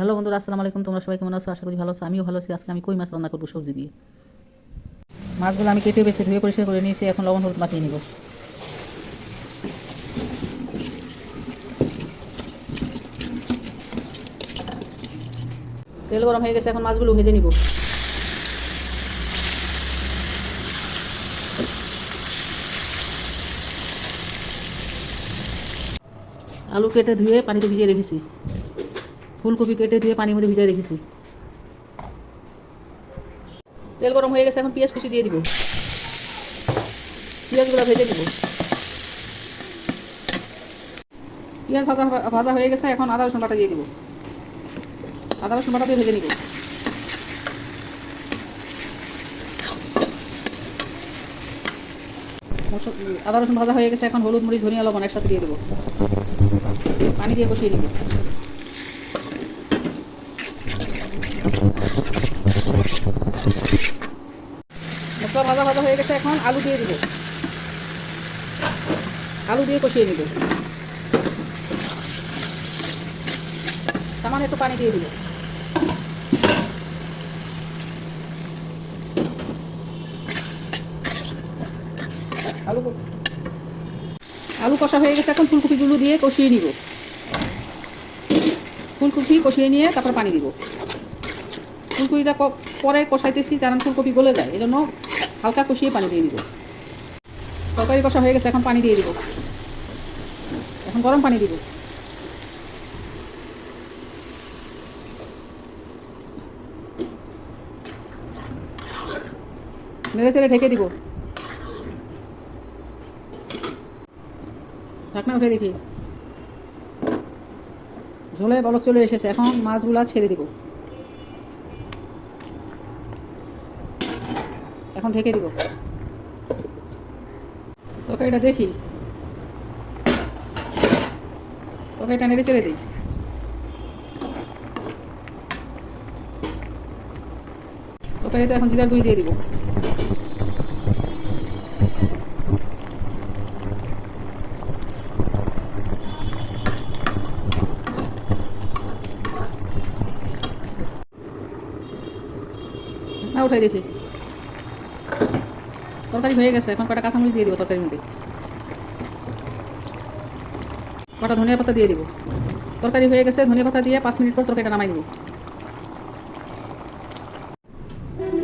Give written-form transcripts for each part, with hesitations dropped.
Hello বন্ধুরা, আসসালামু আলাইকুম। তোমরা সবাই কেমন আছো? আশা করি ভালো আছো। আমিও ভালো আছি। আজকে আমি কই মাছ রান্না করবো সবজি দিয়ে। মাছগুলো আমি কেটে বেছে ধুয়ে পরিষ্কার করে নিয়েছি। এখন লবণ হলুদ মাখিয়ে নিব। তেল গরম হয়ে গেছে, এখন মাছগুলো ভেজে নিব। আলু কেটে ধুয়ে পানিতে ভিজিয়ে রেখেছি। ফুলকপি কেটে ধুয়ে পানির মধ্যে ভিজিয়ে রেখেছি। তেল গরম হয়ে গেছে, এখন পেঁয়াজ কুচি দিয়ে দিব। পেঁয়াজগুলো ভেজে নিব। পেঁয়াজ ভাজা ভাজা হয়ে গেছে, এখন আদা রসুন বাটা দিয়ে দিব। আদা রসুন বাটা দিয়ে ভেজে নিব। আদা রসুন ভাজা হয়ে গেছে, এখন হলুদ মরিচ ধনিয়া লবণ একসাথে দিয়ে দেবো। পানি দিয়ে কষিয়ে নিব। মশলা ভাজা ভাজা হয়ে গেছে, এখন আলু দিয়ে দিব। আলু দিয়ে কষিয়ে নিব। সামান্য একটু পানি দিয়ে দিব। আলু আলু কষা হয়ে গেছে, এখন ফুলকপিগুলো দিয়ে কষিয়ে নিব। ফুলকপি কষিয়ে নিয়ে তারপর পানি দিব। ফুলকপিটা পরে কষাইতেছি, কারণ ফুলকপি গলে যায়, এই জন্য হালকা কষিয়ে পানি দিয়ে দিব। তরকারি কষা হয়ে গেছে, এখন পানি দিয়ে দিব। এখন গরম পানি দিব। নেড়ে চেড়ে ঢেকে দিব। ঢাকনা উঠে দেখি, ঝোলে বলক চলে এসেছে। এখন মাছগুলা ছেড়ে দিব। এখন ঢেকে দিব। তরকারিটা দেখি, তরকারিটা নেড়ে চেড়ে দিই। তরকারিতে এখন জিরার গুঁড়ি দিয়ে দিব। না উঠাই দেখি, তরকারি হয়ে গেছে। এখন কটা কাঁচামরিচ দিয়ে দিব তরকারির মধ্যে। কটা ধনিয়া পাতা দিয়ে দিব। তরকারি হয়ে গেছে, ধনিয়া পাতা দিয়ে 5 মিনিট পর তরকারিটা নামাই দিব।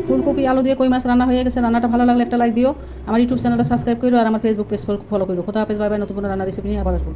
ফুলকপি আলু দিয়ে কই মাছ রান্না হয়ে গেছে। রান্নাটা ভালো লাগলে একটা লাইক দিও। আমার ইউটিউব চ্যানেলটা সাবস্ক্রাইব করো আর আমার ফেসবুক পেজ ফলো করো। খোদা হাফেজ, বাই বাই। নতুন কোনো রান্নার রেসিপি নিয়ে আবার আসবো।